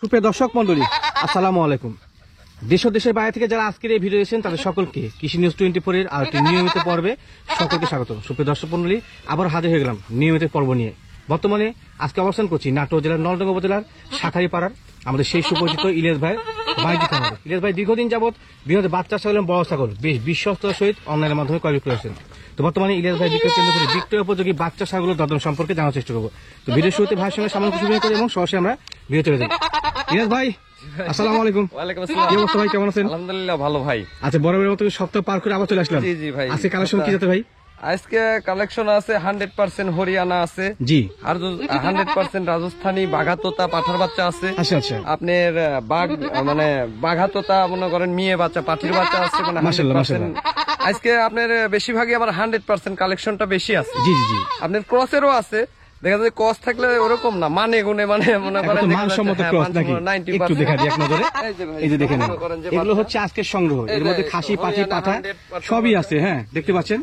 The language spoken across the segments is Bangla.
সুপ্রিয় দর্শক মন্ডলী, আসসালামু আলাইকুম। দেশ ও দেশের বাইরে থেকে যারা আজকের এই ভিডিও দেখছেন তাদের সকলকে কৃষি নিউজ 24 এর আর একটি নিয়মিত পর্বে সকলকে স্বাগত। সুপ্রিয় দর্শক মন্ডলী, আবার হাজির হয়ে গেলাম নিয়মিত পর্ব নিয়ে। বর্তমানে আজকে অবস্থান করছি নাটোর জেলার নলডাঙ্গা উপজেলার শাখারীপাড়ার আমাদের সেই সুপরিচিত ইলিয়াস ভাই বাণিজ্যিক খামারে। ইলিয়াস ভাই দীর্ঘদিন যাবৎ বিভিন্ন বাচ্চা ছাগল এবং বড় ছাগল বেশ বিশ্বস্ততার সহিত অনলাইনের মাধ্যমে ক্রয় বিক্রয় করেছেন। তো বর্তমানে ইলিয়াস ভাই বিক্রয় কেন্দ্র করে বিক্রয় উপযোগী বাচ্চা ছাগলের দরদাম সম্পর্কে জানার চেষ্টা করবো। তো ভিডিও শুরুতে ভাইয়ের সঙ্গে সামান্য কিছু করে এবং সরাসরি আমরা ভিডিও চলে যাই। ইলিয়াস ভাই আসসালামু আলাইকুম। ওয়ালাইকুম আসসালাম। কি অবস্থা ভাই, কেমন আছেন? আলহামদুলিল্লাহ ভালো ভাই। আচ্ছা, বরাবরের মতো সপ্তাহ পার করে আবার চলে আসলাম। জি জি ভাই। আজকে কালেকশন কি যাতে ভাই? আজকে কালেকশন আছে 100% হরিয়ানা আছে, জি, আর 100% রাজস্থানী বাঘাতোতা পাঠার বাচ্চা আছে। আচ্ছা আচ্ছা, আপনার বাঘ মানে বাঘাতোতা মনে করেন মেয়ে বাচ্চা পাঠির বাচ্চা আছে মানে মাশাআল্লাহ 100%। আজকে আপনার বেশিরভাগই আবার 100% কালেকশনটা বেশি আছে। জি জি জি, আপনার ক্রসেরও আছে, দেখা যায় ক্রস থাকলে ওরকম না, মানে গুনে মানে মনে করেন মানসম্মত ক্রস নাকি একটু দেখা দিই এক নজরে। এই যে দেখেন, এগুলো হচ্ছে আজকের সংগ্রহ। এর মধ্যে খাসি পাঠি পাঠা সবই আছে। হ্যাঁ, দেখতে পাচ্ছেন।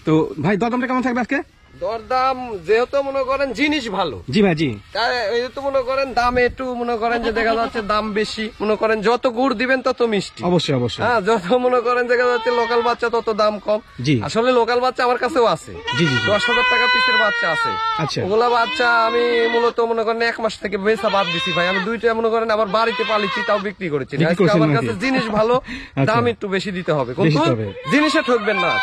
তো ভাই দরদামটা কেমন থাকবে আজকে? দরদাম যেহেতু মনে করেন জিনিস ভালো। জি ভাই, জি, তো মনে করেন দামে একটু মনে করেন যে দেখা যাচ্ছে দাম বেশি, মনে করেন যত গুড় দিবেন তত মিষ্টি। অবশ্যই অবশ্যই। হ্যাঁ, যত মনে করেন দেখা যাচ্ছে লোকাল বাচ্চা তত দাম কম। জি, আসলে লোকাল বাচ্চা আমার কাছেও আছে। জি জি, 10,000 টাকা পিসের বাচ্চা আছে। আচ্ছা, ওগুলা বাচ্চা আমি মূলত মনে করেন 1 মাস থেকে বেচা বাদ দিছি ভাই। আমি দুইটা মনে করেন আবার বাড়িতে পালিছি, তাও বিক্রি করেছি। আমার কাছে জিনিস ভালো, দাম একটু বেশি দিতে হবে, কিন্তু জিনিসে ঠকবেন না।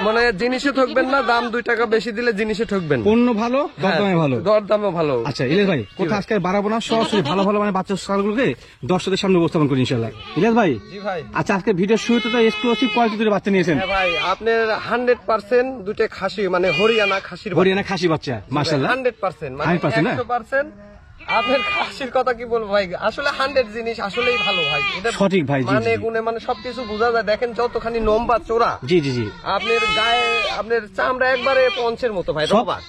মানে জিনিসে ঠকবেন না, দাম 2 টাকা বেশি দিলে জিনিসে ঠকবেন। পণ্য ভালো, দরদামে ভালো, দরদামও ভালো। আচ্ছা ইলিয়াস ভাই, কোথা আজকে বাড়াবো না, সরাসরি ভালো ভালো মানে বাচ্চা ছাগলগুলোকে দর্শকদের সামনে উপস্থাপন করি ইনশাআল্লাহ। ইলিয়াস ভাই, জি ভাই। আচ্ছা, আজকে ভিডিও শুরুতে তো এক্সক্লুসিভ কোয়ালিটির বাচ্চা নিয়েছেন। হ্যাঁ ভাই, আপনার 100% দুটো খাসি মানে হরিয়ানা খাসির বাচ্চা। হরিয়ানা খাসি বাচ্চা, মাশাআল্লাহ 100% মানে 100%। আপনার খাসির কথা কি বলবো ভাই, আসলে 100 জিনিস আসলেই ভালো ভাই। এটা সঠিক ভাই, মানে গুণে মানে সবকিছু বোঝা যায়। দেখেন যতখানি লম্বা চোরা, জি জি জি, আপনার গায়ে আপনার চামড়া একবারে পঞ্চের মতো ভাই, রবার।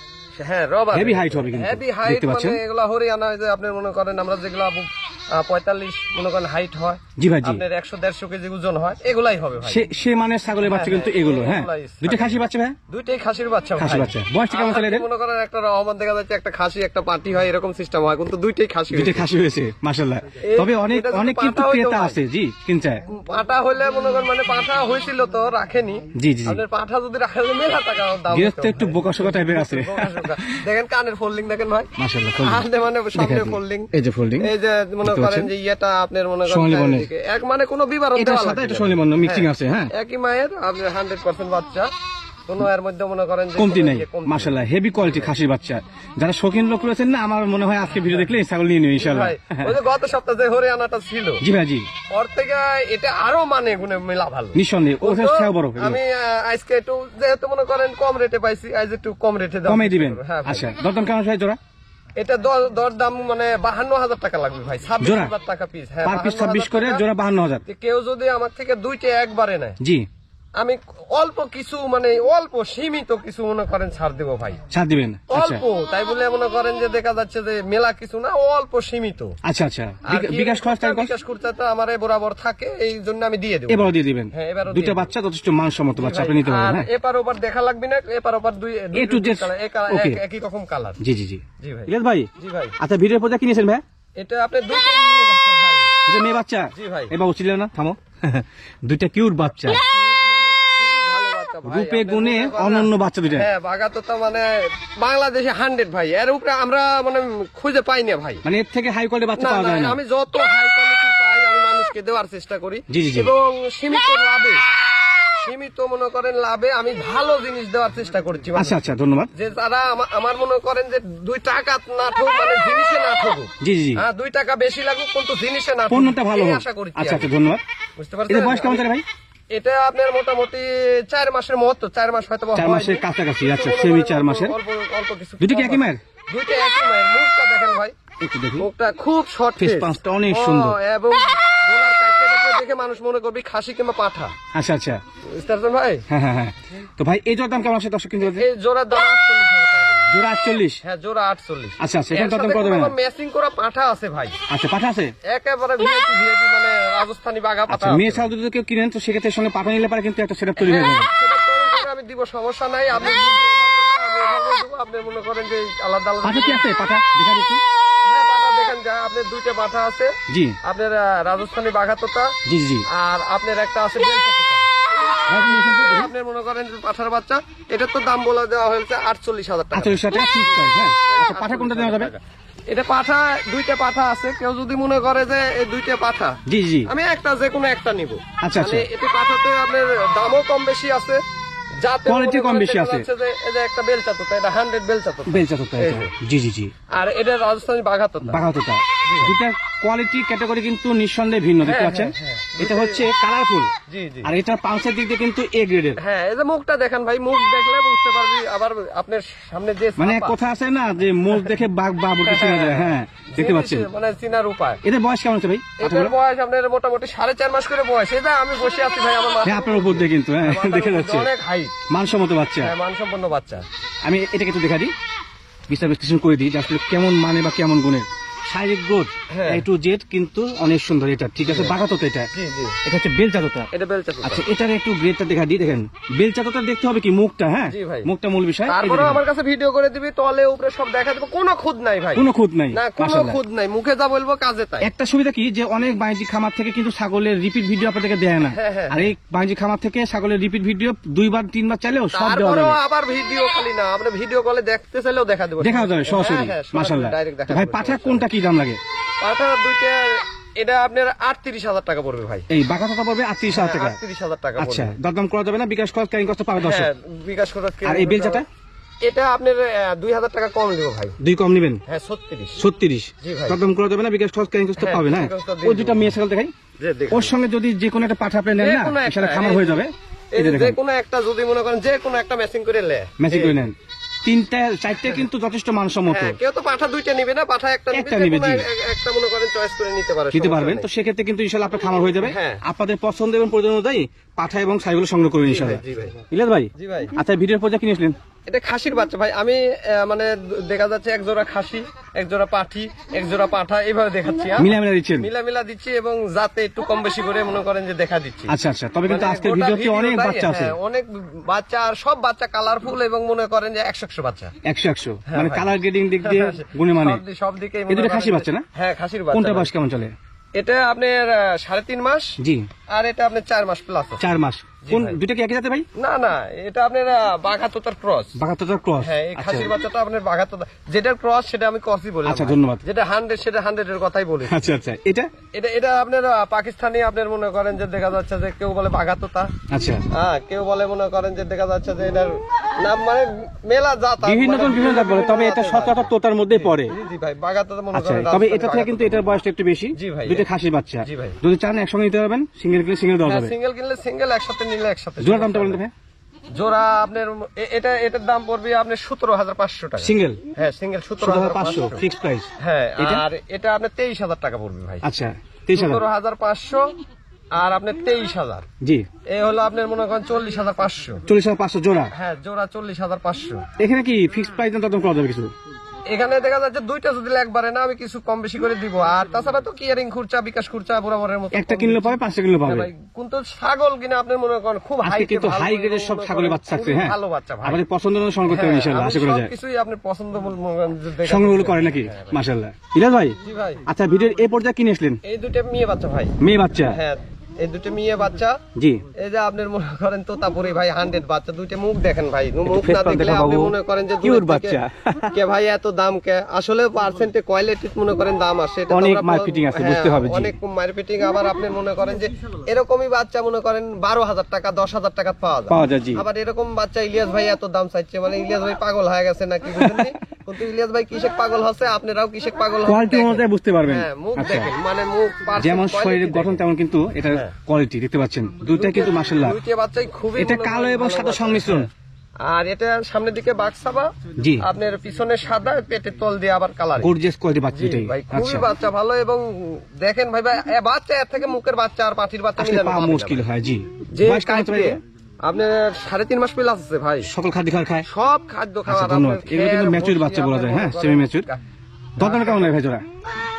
হ্যাঁ, রবার, হেভি হাইট হবে কিন্তু, হেভি হাইট। মানে এগুলা হরিয়ানা যে আপনার মনে করেন আমরা যেগুলা 45 মনে করেন হাইট হয়, জি ভাই, জি, আপনার 100-150 কেজি ওজন হয়, এগুলাই হবে ভাই। সে মানে ছাগলের বাচ্চা কিন্তু এগুলো। হ্যাঁ, দুইটা খাসি বাচ্চা ভাই, দুইটাই খাসির বাচ্চা। খাসি বাচ্চা বয়সটা কেমন চলে? মনে করেন একটা রহমান দেখা যাচ্ছে একটা খাসি একটা পাটি হয়, এরকম সিস্টেম হয়, কিন্তু দুইটাই খাসি, দুইটাই খাসি হয়েছে মাশাআল্লাহ। তবে অনেক অনেক কিন্তু ক্রেতা আছে, জি, কিনতে পাটা হইলে মনে করেন মানে পাটা হয়েছিল তো রাখেনি। জি জি, আপনার পাটা যদি রাখেন মেলা টাকা দাম, গৃহস্থ একটু বোকাশোকা টাইপের আছে। দেখেন কানের ফোল্ডিং দেখেন ভাই, মাশাআল্লাহ, মানে সামনে ফোল্ডিং, এই যে ফোল্ডিং, এই যে মনে করেন যে ইয়েটা আপনার মনে করেন এক মানে কোনো বিবরণ দেওয়া লাগে না, এটা সোনালী মিক্সিং আছে। হ্যাঁ, একই মায়ের আপনার 100% বাচ্চা, কোনো এর মধ্যে মনে করেন যে কমতি নাই। মাশাআল্লাহ, হেভি কোয়ালিটি খাসির বাচ্চা। যারা শৌখিন লোক রয়েছেন না, আমার মনে হয় আজকে ভিডিও দেখলে ছাগল নিয়ে নিও ইনশাআল্লাহ। ওই যে গত সপ্তাহে যে হরিয়ানাটা ছিল, জি ভাই, জি, ওর থেকে এটা আরো মানে গুণে মেলা ভালো নিঃসন্দেহে। ওখানে খেয়া বড়। আমি আজকে একটু যেহেতু মনে করেন কম রেটে পাইছি, আজ একটু কম রেটে কমে দিবেন। আচ্ছা, দরদাম কেমন হয় জোড়া? এটা দর দাম মানে 52,000 টাকা লাগবে ভাই, 26,000 টাকা পিস। হ্যাঁ, পার পিস 26 করে, জোড়া 52,000। কেউ যদি আমার থেকে দুইটা একবারে নেয়, জি, আমি অল্প কিছু মানে অল্প সীমিত কিছু মনে করেন ছাড় দেবো ভাই। ছাড় দিবেন? অল্প, তাই বলে মনে করেন যে দেখা যাচ্ছে যে মেলা কিছু না, অল্প সীমিত। আচ্ছা আচ্ছা, বিকাশ খরচা তো আমার বরাবর থাকে, এই জন্য আমি দিয়ে দেবো। এবারও দিয়ে দিবেন? হ্যাঁ, এবারও। দুইটা বাচ্চা যথেষ্ট মানসম্মত বাচ্চা, আপনি নিতে পারবেন। হ্যাঁ, এপার ওপার দেখা লাগবে না, এপার ওপার একই রকম কালার। জি জি জি, জি ভাই। ইলিয়াস ভাই, জি ভাই। আচ্ছা, ভিডিওর পর কি নিয়েছেন ভাই? এটা আপনি দুইটা মেয়ে বাচ্চা ভাই। এটা মেয়ে বাচ্চা? জি ভাই। এবার উচিত না, থামো। দুইটা কিউট বাচ্চা, রূপে গুণে অনন্য বাচ্চা দুইটা। হ্যাঁ, বাঘাতোতা মানে বাংলাদেশে 100 ভাই, এর উপরে আমরা মানে খুঁজে পাই না ভাই। মানে এর থেকে হাই কোয়ালিটি বাচ্চা পাওয়া যায় না। আমি যত হাই কোয়ালিটি পাই আমি মানুষকে দেওয়ার চেষ্টা করি, এবং সীমিত মনে করেন লাভে আমি ভালো জিনিস দেওয়ার চেষ্টা করছি। আচ্ছা আচ্ছা, ধন্যবাদ। যে যারা আমার মনে করেন যে 2 টাকা না ঠক, মানে জিনিসে না ঠকুক। জি জি, হ্যাঁ, 2 টাকা বেশি লাগুক কিন্তু জিনিসে না ঠকুক, পণ্যটা ভালো হোক। আশা করি। আচ্ছা আচ্ছা, ধন্যবাদ। বুঝতে পারছেন? এটা বয়স কেমন চলে ভাই? এটা আপনার মোটামুটি 4 মাসের মতো, 4 মাস হয়তো 4 মাসের কাছাকাছি। আচ্ছা, সেমি 4 মাসের। অল্প কিছু। দুটো কি একই মায়ের? দুটো একই মায়ের। মুখটা দেখেন ভাই, একটু দেখি, মুখটা খুব শর্ট, ফেস পাঁচটা অনেক সুন্দর, এবং গলার কাছে দেখে মানুষ মনে করবে খাসি কিংবা পাঠা। আচ্ছা আচ্ছা, বুঝতে পারছেন ভাই? হ্যাঁ হ্যাঁ হ্যাঁ। তো ভাই এই জোড়ার দাম কেমন আছে দর্শক কিনতে? এই জোড়ার দাম 48,000 টাকা। জোড়া 48? হ্যাঁ, জোড়া 48। আচ্ছা আচ্ছা, এখানে দাম কত দেবেন? ম্যাচিং করা পাঠা আছে ভাই। আচ্ছা, পাঠা আছে একেবারে ভিআইপি মানে রাজস্থানি বাঘা পাঠা। মেয়ে ছাগল যদি কেউ কিনেন তো সেক্ষেত্রে সঙ্গে পাঠা নিলে পারে কিন্তু একটা সেটআপ তৈরি হয়ে যাবে। সেটা তৈরি করে আমি দিব, সমস্যা নাই। আপনি আপনি মনে করেন যে আলাদা আলাদা পাঠা কি আছে? পাঠা দেখা দিচ্ছি। হ্যাঁ, পাঠা দেখেন যা আপনার দুইটা পাঠা আছে, জি আপনার রাজস্থানী বাঘাতোতা, জি জি আর আপনার একটা আছে আপনার মনে করেন পাঠার বাচ্চা, এটার তো দাম বলে দেওয়া হয়েছে 48,000 টাকা। 48,000 টাকা ঠিক আছে। হ্যাঁ আচ্ছা, পাঠা কোনটা দেওয়া যাবে? এটা পাঠা, দুইটা পাঠা আছে, কেউ যদি মনে করে যে এই দুইটা পাঠা, জি জি আমি একটা যে কোনো একটা নিব। আচ্ছা আচ্ছা, এটি পাঠাতে আপনার দামও কম বেশি আছে, যাতে কোয়ালিটি কম বেশি আছে। এই যে একটা বেলচা তোতা, এটা 100 বেলচা তোতা, বেলচা তো তাই, জি জি জি। আর এটা রাজস্থানী বাঘাতোতা। বাঘাতোতা দুটা কোয়ালিটি ক্যাটাগরি কিন্তু নিঃসন্দেহে ভিন্ন, দেখতে পাচ্ছেন। এটা হচ্ছে কালারফুল, জি জি। আর এটা পাঁচের দিক দিয়ে কিন্তু এ গ্রেডের। হ্যাঁ, এই যে মুখটা দেখেন ভাই, মুখ দেখলে বুঝতে পারবি। আবার আপনার সামনে যে মানে এক কথা আছে না যে মুখ দেখে বাঘ বাবুকে চেনা যায়। হ্যাঁ দেখতে পাচ্ছেন, মানে চিনার উপায়। এদের বয়স কেমন আছে ভাই? এটার বয়স আপনার মোটামুটি 4.5 মাস করে বয়স। এই যে আমি বসে আছি ভাই, আমার হ্যাঁ আপনার উপর দিয়ে কিন্তু, হ্যাঁ দেখে যাচ্ছে অনেক হাইট, মানসম্মত বাচ্চা। হ্যাঁ মানসম্পন্ন বাচ্চা। আমি এটাকে একটু দেখা দিই, বিচার বিশ্লেষণ করে দিই যে আসলে কেমন মানে বা কেমন গুণের। শারীরিক গ্রোথ এ টু জেড কিন্তু অনেক সুন্দর। এটা ঠিক আছে, বাঘাতোতা এটা, জি জি। এটা হচ্ছে বেলচাতোতা। এটা বেলচা তোতা। আচ্ছা এটার একটু গ্রেডটা দেখা দিই, দেখেন বেলচাতোতা দেখতে হবে কি মুখটা, হ্যাঁ জি ভাই। মুখটা মূল বিষয়। এই তারপরে দেখেন, আমার কাছে ভিডিও করে দিবি, তলে উপরে সব দেখা দেবো, কোনো খুদ নাই ভাই, কোনো খুঁত নাই। না কোনো মাশাআল্লাহ। খুদ নাই, মুখে যা বলবো কাজে তাই। একটা সুবিধা কি যে অনেক বাণিজ্যিক খামার থেকে কিন্তু ছাগলের রিপিট ভিডিও আপনাদেরকে দেয় না, হ্যাঁ, হ্যাঁ। আর এই বাণিজ্যিক খামার থেকে ছাগলের রিপিট ভিডিও 2বার 3বার চাইলেও সব দেওয়া তারপরেও যাবে, আবার ভিডিও খালি না, আমরা ভিডিও কলে দেখতে চাইলেও দেখা দেবো, দেখা যাবে সরাসরি। মাশাআল্লাহ। ডাইরেক্ট দেখা ভাই দেবো। পাঠা কোনটা কি দাম লাগে? পাঠা দুইটা, এটা আপনার 38,000 টাকা পড়বে ভাই। এই বাঘাতোতা পড়বে 38,000 টাকা। 38,000 টাকা আচ্ছা পড়বে। দরদাম করা যাবে না? বিকাশ খরচ ক্যারিং কষ্ট পাবে দর্শক। হ্যাঁ, বিকাশ করে। আর এই বেলচাটা এটা আপনার 2,000 টাকা কম দিব ভাই। দুই কম নেবেন? হ্যাঁ 36। 36। জি ভাই। দরদাম করা যাবে না? বিকাশ খরচ ক্যারিং কষ্ট হ্যাঁ, পাবে না? বিকাশ খরচ দিয়ে ওই দিব। দুটা মেয়ে ছাগল দেখাই, যে দেখুন। ওর সঙ্গে যদি যে কোনো একটা পাঠা আপনি নেন যে না, কোনো একটা, সেটা খামার হয়ে যাবে। এই এই যে যে দেখেন কোনো একটা যদি মনে করেন যে কোনো একটা ম্যাচিং করে লে, ম্যাচিং করে নেন, 3টা 4টা কিন্তু যথেষ্ট মানসম্মত। হ্যাঁ, কেউ তো পাঠা দুইটা নিবে না, পাঠা একটা একটা নিবে, নিবে, যে জি। কোনো একটা মনে করেন চয়েস করে নিতে পারে, নিতে সমস্যা পারবেন। নেই। তো সেক্ষেত্রে কিন্তু ইনশাল্লাহ আপনার খামার হয়ে যাবে। হ্যাঁ। আপনাদের পছন্দ এবং প্রয়োজন অনুযায়ী পাঠা এবং ছাইগুলো সংগ্রহ করবেন ইনশাল্লাহ। জি ভাই। ইলিয়াস ভাই, জি ভাই। আচ্ছা ভিডিওর পর যা কিনেছিলেন এটা খাসির বাচ্চা ভাই, আমি মানে দেখা যাচ্ছে এক জোড়া খাসি, এক জোড়া পাঠি, এক জোড়া পাঠা, এইভাবে দেখাচ্ছি। মিলামিলা দিচ্ছেন? মিলা দিচ্ছি, এবং যাতে একটু কম বেশি করে মনে করেন যে দেখা দিচ্ছি। আচ্ছা আচ্ছা, তবে কিন্তু মানে আজকের গোটা ভিডিওতে অনেক ভিডিওটাই, বাচ্চা আছে, হ্যাঁ, অনেক বাচ্চা, আর সব বাচ্চা কালারফুল, এবং মনে করেন যে 100 বাচ্চা। 100 হ্যাঁ মানে ভাই। কালার গ্রেডিং দিক দিয়ে গুণে মানে। সব দিকে এই দুটো খাসি বাচ্চা না? হ্যাঁ খাসির বাচ্চা। কোনটা ভাই। বয়স কেমন চলে? এটা আপনার 3.5 মাস, জি আর এটা আপনার 4 মাস প্লাস। 4 মাস। কোন ভাই। দুটো কি একই জাতে ভাই? না না, এটা আপনার বাঘাতোতার ক্রস। বাঘাতোতার ক্রস। হ্যাঁ, এই আচ্ছা খাসির বাচ্চাটা আপনার বাঘাতোতা, যেটার ক্রস সেটা আমি ক্রসই বলি। আচ্ছা, ধন্যবাদ। যেটা 100 সেটা 100 এর কথাই বলি। আচ্ছা আচ্ছা, এটা এটা আপনার পাকিস্তানি, আপনার মনে করেন যে দেখা যাচ্ছে যে কেউ বলে বাঘাতোতা, আচ্ছা হ্যাঁ কেউ বলে মনে করেন যে দেখা যাচ্ছে যে এটার নাম মানে মেলা জাত, বিভিন্ন জন বিভিন্ন জাত বলে, তবে এটা সচরাচর তোতার মধ্যে পড়ে। জি জি ভাই, বাঘাতোতা মনে আচ্ছা, করেন তবে রাজস্থানী এটা থেকে কিন্তু বাঘাতোতা। এটার বয়সটা একটু বেশি। জি ভাই। দুটো খাসির বাচ্চা, জি ভাই। যদি চান একসঙ্গে নিতে পারবেন, সিঙ্গেল কিনলে সিঙ্গেল দেওয়া যাবে। সিঙ্গেল কিনলে সিঙ্গেল, একসাথে নিলে একসাথে। জোড়া দামটা বলেন তো ভাই? জোড়া আপনার এটার দাম পড়বে আপনার 17,500 টাকা। সিঙ্গেল? হ্যাঁ সিঙ্গেল 17,500 17,500 ফিক্সড প্রাইস। হ্যাঁ, এটা? আর এটা আপনার 23,000 টাকা পড়বে ভাই। আচ্ছা 23,000। 17,500 আর আপনার 23,000, জি এই হলো আপনার মনে করেন 40,500। 40,500 জোড়া। হ্যাঁ, জোড়া 40,500। এখানে কি ফিক্সড প্রাইস না তখন করা যাবে কিছু? এখানে দেখা যাচ্ছে দুইটা যদি একবারে না, আমি কিছু কম বেশি করে দিব। আর তাছাড়া তো কিয়ারিং খুরচা, বিকাশ খুরচা বরাবরের মতো। একটা কিনলে পাবে, 5টা কিনলে পাবে। ভাই, কিন্তু ছাগল কিনা আপনি মনে করেন খুব আজকে হাই, কিন্তু হাই গ্রেডের সব ছাগলের বাচ্চা থাকছে। হ্যাঁ, ভালো বাচ্চা ভাই। আমাদের পছন্দ অনুযায়ী সংগ্রহ করতে হবে ইনশাআল্লাহ, আশা করা যায়। কিছুই আপনি পছন্দ মনে করেন যে দেখা সংগ্রহগুলো যাচ্ছে। করে নাকি? মাশাআল্লাহ। ইলিয়াস ভাই, জি ভাই। আচ্ছা ভিডিওর এই পর্যায়ে কিনে আসলেন এই দুটো মেয়ে বাচ্চা ভাই। মেয়ে বাচ্চা? হ্যাঁ, এই দুটো মেয়ে বাচ্চা। জি এই যে আপনার মনে করেন তোতাপুরি ভাই 100 বাচ্চা, দুইটা মুখ দেখেন ভাই, মুখ face না পাল দেখলে দেখা আপনি বাবু। মনে করেন যে Cute দূর থেকে বাচ্চা। কে ভাই এত দাম কে, আসলে পার্সেন্টে কোয়ালিটি মনে করেন দাম আসে, এটা তো অনেক আমরা marketing আছে, বুঝতে হবে, জি। অনেক মার্কেটিং। আবার আপনি মনে করেন যে এরকমই বাচ্চা মনে করেন 12,000 টাকা 10,000 টাকা পাওয়া যায়। জি। আবার এরকম বাচ্চা ইলিয়াস ভাই এত দাম চাইছে, মানে ইলিয়াস ভাই পাগল হয়ে গেছে নাকি বুঝেননি? কিন্তু ইলিয়াস ভাই কিসেক পাগল হচ্ছে, আপনারাও কিসেক পাগল হচ্ছেন কোয়ালিটি দেখেন। অনুযায়ী বুঝতে পারবেন। হ্যাঁ, মুখ আচ্ছা, দেখেন, মানে মুখ percent যেমন quality শরীরের দেখেন। গঠন তেমন কিন্তু এটা কোয়ালিটি দেখতে পাচ্ছেন, দুইটা কিন্তু মাশাআল্লাহ। দুইটা বাচ্চাই খুবই এটা মনে কালো করেন এবং ভালো সাদা বাচ্চা। সংমিশ্রণ। আর এটা সামনের দিকে বাক্সাবা, জি আপনার পিছনে সাদা, পেটের তল দিয়ে আবার কালার। গর্জিয়াস কোয়ালিটি বাচ্চা জি এটাই। ভাই, খুবই আচ্ছা, বাচ্চা ভালো। এবং দেখেন ভাই ভাই, বাচ্চা এর থেকে মুখের বাচ্চা আর পাটির বাচ্চা আসলে মিলানো পাওয়া যাবে না মুশকিল ভাই। হয়। জি, যে বয়স কেমন চলে? আপনার 3.5 মাস প্লাস আছে ভাই, সকল খাদ্য খাওয়া খায়। সব খাদ্য খাওয়া। আচ্ছা, ধন্যবাদ। এগুলো কিন্তু ম্যাচুর বাচ্চা বলা যায়, হ্যাঁ, সেমি ম্যাচুর। দরদাম কেমন লাগে ভাই জোড়া?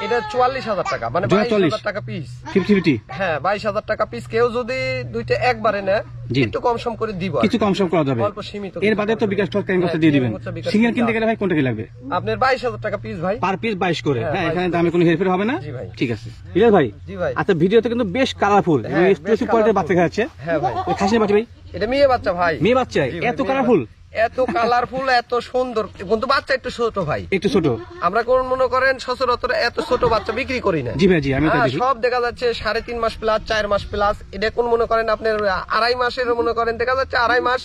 এটা 44,000 টাকা, মানে জোড়া 22,000 টাকা পিস। 50-50 হ্যাঁ 22,000 টাকা পিস। কেউ যদি দুইটা একবারে নেয় জি। একটু কম সম করে দিব, কিছু কম সম করা যাবে, অল্প সীমিত। এর বাদে তো বিকাশ টক করতে দিয়ে দিবেন। সিঙ্গেল কিনতে গেলে ভাই কোনটা কি লাগবে? আপনার 22,000 টাকা পিস ভাই, পার পিস 22 করে। হ্যাঁ, হ্যাঁ, 22 এখানে দামে কোনো হেরফের হবে না। জি ভাই। ঠিক আছে ইলিয়াস ভাই। জি ভাই। আচ্ছা, ভিডিওতে কিন্তু বেশ কালারফুল এবং হ্যাঁ, বেশ এক্সক্লুসিভ কোয়ালিটির বাচ্চা colourful। খাচ্ছে। হ্যাঁ ভাই। ওই খাসির বাচ্চা ভাই, এটা মেয়ে বাচ্চা ভাই। মেয়ে বাচ্চা জি ভাই, এত মেয়ে কালারফুল, এত কালারফুল, এত সুন্দর, কিন্তু বাচ্চা একটু ছোট ভাই। একটু ছোট। আমরা কোন মনে করেন সচরাচর এত ছোট বাচ্চা বিক্রি করি না। জি ভাই, জি আমি তাই হ্যাঁ, দেখি। সব দেখা যাচ্ছে 3.5 মাস প্লাস, 4 মাস প্লাস। এটা কোন মনে করেন আপনার 2.5 মাসের মনে করেন দেখা যাচ্ছে 2.5 মাস,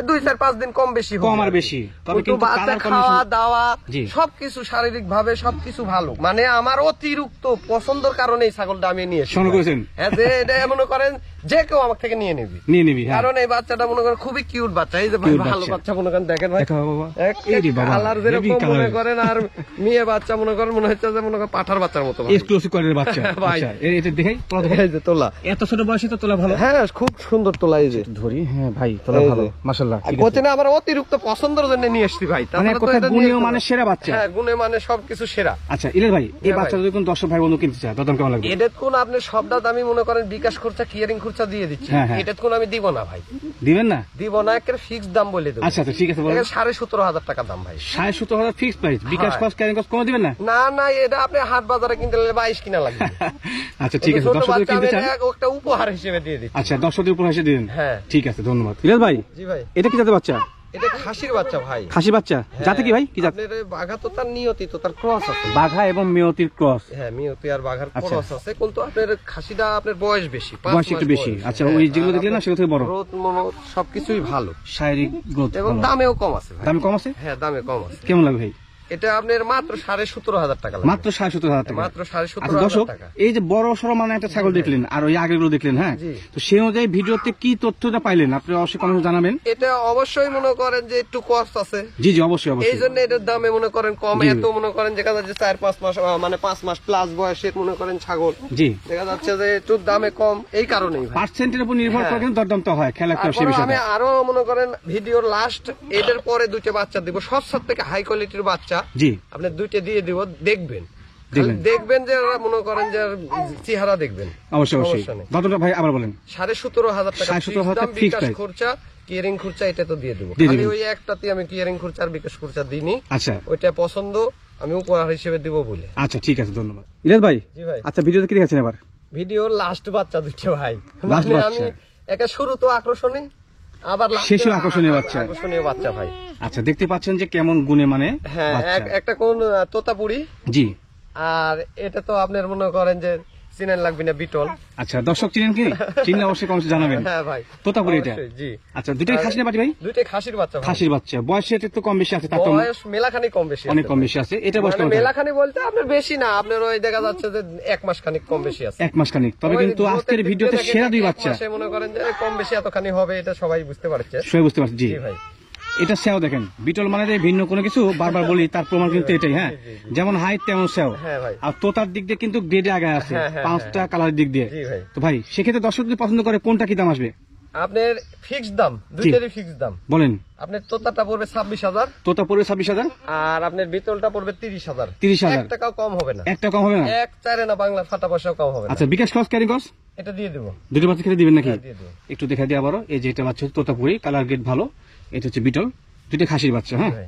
2-4-5 দিন কম বেশি হবে কম আর আর কি। বেশি, তবে কিন্তু কিন্তু বাচ্চা কালার খাওয়া কম্বিনেশন। দাওয়া জি। সবকিছু শারীরিক ভাবে সবকিছু ভালো, মানে আমার অতিরিক্ত পছন্দের কারণে এই ছাগলটা আমি নিয়ে এসেছি। সংগ্রহ করেছেন? হ্যাঁ, যে এটা মনে করেন যে কেউ আমার থেকে নিয়ে নিবি, নিয়ে নিবি। হ্যাঁ, কারণ এই বাচ্চাটা মনে করেন খুবই কিউট বাচ্চা। এই যে ভাই Cute ভালো বাচ্চা। বাচ্চা মনে করেন, দেখেন ভাই, দেখো বাবা, এই রে বাবা, কালার যেরকম heavy মনে colour। করেন, আর মেয়ে বাচ্চা মনে করেন মনে হচ্ছে যে মনে করেন পাঠার বাচ্চার মতো ভাই। এক্সক্লুসিভ কোয়ালিটির বাচ্চা। ভাই। আচ্ছা, এটা দেখাই, তোলা দেখাই। এই যে তোলা, এত ছোট বয়সে তো তোলা ভালো। হ্যাঁ খুব সুন্দর তোলা। এই যে ধরি, হ্যাঁ ভাই, তোলা এই যে। ভালো মাশাআল্লাহ। ঠিক আছে। কোচে না আমার অতিরিক্ত পছন্দের জন্য নিয়ে এসেছি ভাই। মানে তাছাড়া তো কোথায় এটা গুণেও নিয়ে- মানে সেরা বাচ্চা। হ্যাঁ, গুণে মানে সবকিছু সেরা। আচ্ছা ইলিয়াস ভাই, এই হ্যাঁ বাচ্চা ভাই। যদি কোন দর্শক ভাই বন্ধু কিনতে চায়, দরদাম কেমন লাগবে? এটা কোন আপনি সবটা আমি মনে করেন বিকাশ খরচা, কিয়ারিং খরচা দিয়ে দিচ্ছি। হ্যাঁ, হ্যাঁ। এটা কোন আমি দিব না ভাই, দিবেন না? দিব না, একের ফিক্স দাম বলে দেবো। আচ্ছা আচ্ছা, ঠিক আছে বলেন। 17,500 টাকা দাম ভাই। 17,500 ফিক্স প্রাইস, বিকাশ হ্যাঁ। কস্ট ক্যারিং কস্ট কোনো দিবেন না? না না, এটা আপনি হাট বাজারে কিনতে গেলে 22 কিনা লাগবে। আচ্ছা ঠিক আছে, ছোট দর্শক বাচ্চা কিনতে আমি চান? একটা উপহার হিসেবে দিয়ে দিচ্ছি। আচ্ছা, দর্শকদের উপর এসে দিন। হ্যাঁ। ঠিক আছে, ধন্যবাদ। ইলিয়াস ভাই, জি ভাই। এটা কি জাতের বাচ্চা? এটা খাসির বাচ্চা ভাই। খাসি বাচ্চা, জাতে কি ভাই, কি জাত? আপনার এই বাঘা তো তার নিয়তি তো তার ক্রস আছে। বাঘা এবং মেয়তির ক্রস। হ্যাঁ, মিয়তি আর বাঘার আচ্ছা। ক্রস আছে, কিন্তু আপনার খাসিটা আপনার বয়স বেশি, 5 বয়স একটু মাস বেশি। বয়স। আচ্ছা, হ্যাঁ, ওই যেগুলো আর দেখলেন না আপনার সেগুলো থেকে বড়। গ্রোথ সবকিছুই ভালো, শারীরিক গ্রোথ এবং দামেও কম আছে ভাই। দাম কম আছে? হ্যাঁ, দামে কম আছে। কেমন লাগবে ভাই? এটা আপনার মাত্র 17,500 টাকা লাগবে। মাত্র 17,500 টাকা। মাত্র আচ্ছা 17,500 দর্শক, টাকা। এই যে বড় সড়ো মানে একটা ছাগল দেখলেন আর ওই আগেগুলো দেখলেন, হ্যাঁ, জি। তো সেই অনুযায়ী ভিডিওতে কি তথ্যটা পাইলেন আপনি অবশ্যই কমেন্টে জানাবেন। এটা অবশ্যই মনে করেন যে একটু কস্ট আছে, জি জি, অবশ্যই এই অবশ্যই। জন্য এটার দামে মনে করেন কম। জি। এত মনে করেন দেখা যাচ্ছে 4-5 মাস, মানে 5 মাস প্লাস বয়সের মনে করেন ছাগল, জি, দেখা যাচ্ছে যে একটু দামে কম, এই কারণেই ভাই। পার্সেন্টের উপর নির্ভর করে হ্যাঁ। কিন্তু দরদাম তো হয়, খেয়াল রাখতে হবে সেই তারপরে আমি বিষয়টা। আরো মনে করেন ভিডিওর লাস্ট এটার পরে দুইটা বাচ্চা দিব, সব থেকে হাই কোয়ালিটির বাচ্চা জি, আপনি দুইটা দিয়ে দিব, দেখবেন। দেখবেন। খালি দেখবেন যে ওরা মনে করেন যে চেহারা দেখবেন। অবশ্যই অবশ্যই। সমস্যা নেই। দরদামটা ভাই আবার বলেন। 17,500 টাকা 17,500 দাম, fixed বিকাশ price। খরচা, কিয়ারিং খরচা এটা তো দিয়ে দেবো। দিয়ে খালি দিবেন। ওই একটাতে আমি কিয়ারিং খরচা আর বিকাশ খরচা দিইনি, আচ্ছা ওইটা পছন্দ আমি উপহার হিসেবে দিব বলে। আচ্ছা, ঠিক আছে, ধন্যবাদ। ইলিয়াস ভাই, জি ভাই। আচ্ছা ভিডিওতে কি দেখাচ্ছেন এবার? ভিডিওর লাস্ট বাচ্চা দুইটা ভাই, Last মানে বাচ্চা। আমি একা শুরু তো আকর্ষণীয়, আবার last এ শেষেও আকর্ষণীয় বাচ্চা। আকর্ষণীয় বাচ্চা ভাই। আচ্ছা, দেখতে পাচ্ছেন যে কেমন গুণে মানে হ্যাঁ, বাচ্চা। একটা কোন তোতাপুরি, জি, আর এটা তো আপনার মনে করেন যে চিনেন লাগবে না, বিটল। আচ্ছা, দর্শক চিনেন কি? চিনলে অবশ্যই কমেন্টে জানাবেন। হ্যাঁ ভাই, তোতাপুরি এটা। অবশ্যই, জি। আচ্ছা, দুটোই খাসি না বাটি ভাই? দুইটাই খাসির বাচ্চা ভাই। খাসির বাচ্চা, বয়সে তো কম বেশি আছে, তার তো বয়স মেলাখানি কম বেশি অনেক আছে কম ভাই। বেশি আছে। এটা বয়স মানে কেমন থাকে? মেলাখানি বলতে আপনার বেশি না, আপনার ওই দেখা যাচ্ছে যে 1 মাস খানিক কম বেশি আছে। 1 মাস খানিক। তবে ওই কিন্তু growth আজকের এর দিক ভিডিওতে দিয়ে সেরা দুই এক বাচ্চা মাসে মনে করেন যে কম বেশি এতখানি হবে, এটা সবাই বুঝতে পারছে। সবাই বুঝতে পারছি। জি, জি ভাই। এটা সেও দেখেন, বিটল মানে যে ভিন্ন কোনো কিছু, বারবার বলি তার প্রমাণ কিন্তু এটাই। হ্যাঁ, যেমন হাইট তেমন সেও। হ্যাঁ ভাই। আর তোতার দিক দিয়ে কিন্তু গ্রেডে আগে আছে, হ্যাঁ, হ্যাঁ, 5টা কালারের দিক দিয়ে। জি ভাই। তো ভাই, সেক্ষেত্রে দর্শক যদি পছন্দ করে কোনটা কি দাম আসবে আপনার ফিক্স দাম, দুইটারই ফিক্স দাম। বলেন? আপনার তোতাটা পড়বে 26,000, তোতা পড়বে 26,000, আর আপনার বিতলটা পড়বে 30,000। 30,000। 1 টাকাও কম হবে না, একটা কম হবে না? এক চারে না, বাংলা ফাটা পয়সাও কম হবে না। আচ্ছা, বিকাশ কস ক্যারিং কস এটা দিয়ে দেবো। দুটো বাচ্চা খেতে দিবেন নাকি? হ্যাঁ, দিয়ে দেবো। একটু দেখা দিয়ে আবারও। এই যে এটা বাচ্চা তোতাপুরি, কালার গেট ভালো। এটা হচ্ছে বিটল, দুটো খাসির বাচ্চা। হ্যাঁ, ভাই।